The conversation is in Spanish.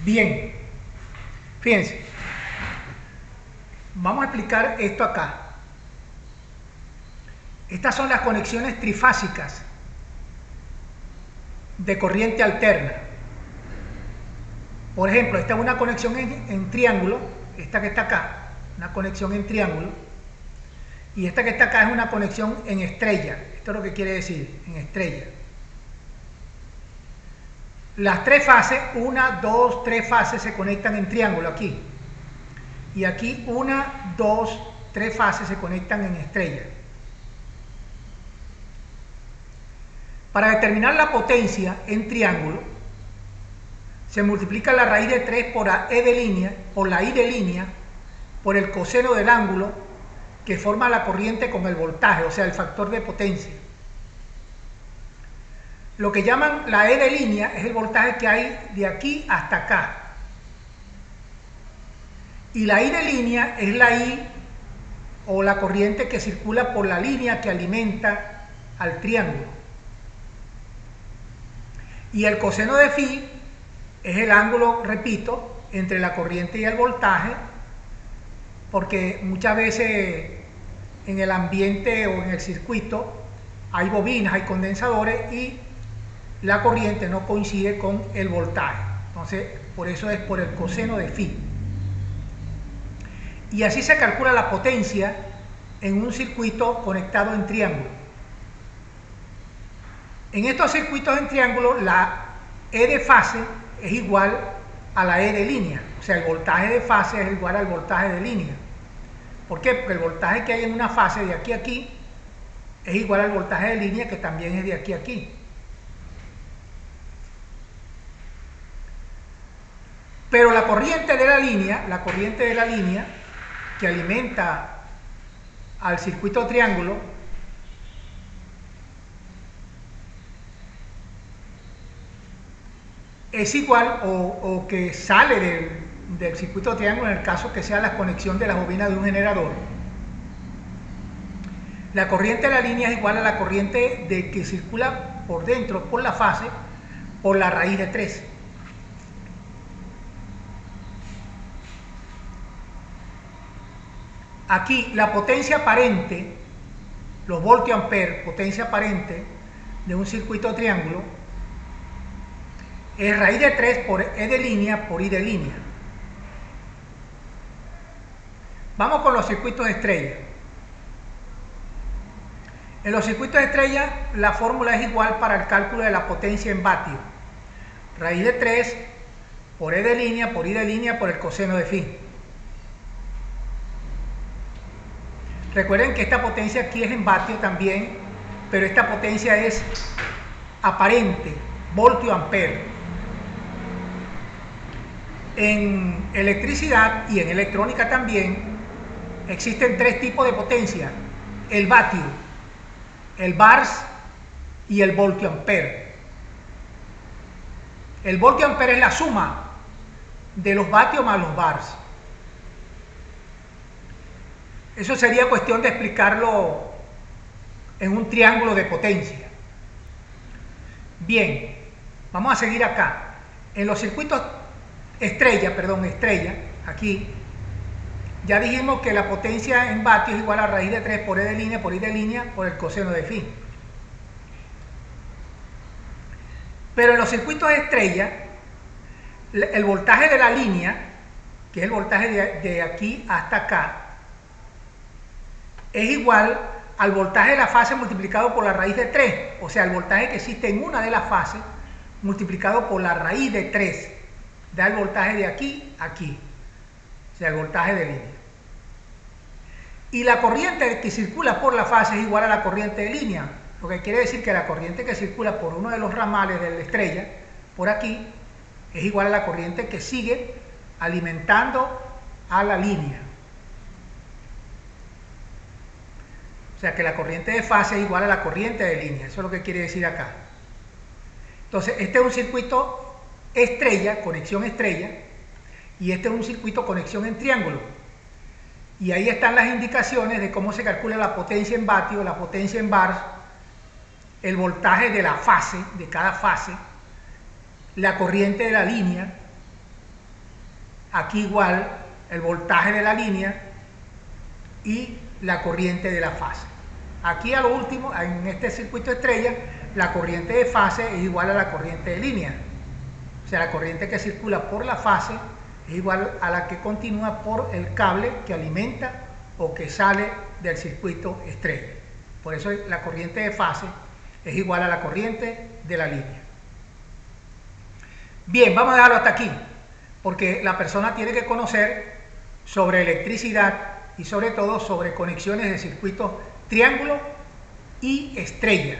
Bien, fíjense, vamos a explicar esto acá. Estas son las conexiones trifásicas de corriente alterna. Por ejemplo, esta es una conexión en triángulo, esta que está acá, una conexión en triángulo, y esta que está acá es una conexión en estrella. Esto es lo que quiere decir, en estrella. Las tres fases, 1, 2, 3 fases se conectan en triángulo aquí. Y aquí 1, 2, 3 fases se conectan en estrella. Para determinar la potencia en triángulo, se multiplica la raíz de 3 por la e de línea, por la i de línea, por el coseno del ángulo que forma la corriente con el voltaje, o sea, el factor de potencia. Lo que llaman la e de línea es el voltaje que hay de aquí hasta acá. Y la i de línea es la i o la corriente que circula por la línea que alimenta al triángulo. Y el coseno de phi es el ángulo, repito, entre la corriente y el voltaje, porque muchas veces en el ambiente o en el circuito hay bobinas, hay condensadores y la corriente no coincide con el voltaje. Entonces, por eso es por el coseno de phi. Y así se calcula la potencia en un circuito conectado en triángulo. En estos circuitos en triángulo, la E de fase es igual a la E de línea. O sea, el voltaje de fase es igual al voltaje de línea. ¿Por qué? Porque el voltaje que hay en una fase de aquí a aquí es igual al voltaje de línea que también es de aquí a aquí. Pero la corriente de la línea que alimenta al circuito triángulo es igual o que sale del circuito triángulo en el caso que sea la conexión de la bobina de un generador. La corriente de la línea es igual a la corriente que circula por dentro, por la fase, por la raíz de 3. Aquí la potencia aparente, los voltioamperes, potencia aparente de un circuito triángulo, es raíz de 3 por e de línea por i de línea. Vamos con los circuitos estrella. En los circuitos estrella la fórmula es igual para el cálculo de la potencia en vatios. Raíz de 3 por e de línea por i de línea por el coseno de phi. Recuerden que esta potencia aquí es en vatios también, pero esta potencia es aparente, voltio ampere. En electricidad y en electrónica también existen tres tipos de potencia: el vatio, el bars y el voltio ampere. El voltio ampere es la suma de los vatios más los bars. Eso sería cuestión de explicarlo en un triángulo de potencia. Bien, vamos a seguir acá. En los circuitos estrella, aquí, ya dijimos que la potencia en vatios es igual a raíz de 3 por e de línea por i de línea por el coseno de phi. Pero en los circuitos estrella, el voltaje de la línea, que es el voltaje de aquí hasta acá, es igual al voltaje de la fase multiplicado por la raíz de 3, o sea, el voltaje que existe en una de las fases multiplicado por la raíz de 3, da el voltaje de aquí a aquí, o sea, el voltaje de línea. Y la corriente que circula por la fase es igual a la corriente de línea, lo que quiere decir que la corriente que circula por uno de los ramales de la estrella, por aquí, es igual a la corriente que sigue alimentando a la línea. O sea que la corriente de fase es igual a la corriente de línea, eso es lo que quiere decir acá. Entonces, este es un circuito estrella, conexión estrella, y este es un circuito conexión en triángulo. Y ahí están las indicaciones de cómo se calcula la potencia en vatios, la potencia en bars, el voltaje de la fase, de cada fase, la corriente de la línea, aquí igual el voltaje de la línea y la corriente de la fase. Aquí a lo último, en este circuito estrella, la corriente de fase es igual a la corriente de línea. O sea, la corriente que circula por la fase es igual a la que continúa por el cable que alimenta o que sale del circuito estrella. Por eso la corriente de fase es igual a la corriente de la línea. Bien, vamos a dejarlo hasta aquí, porque la persona tiene que conocer sobre electricidad y sobre todo sobre conexiones de circuitos triángulo y estrella.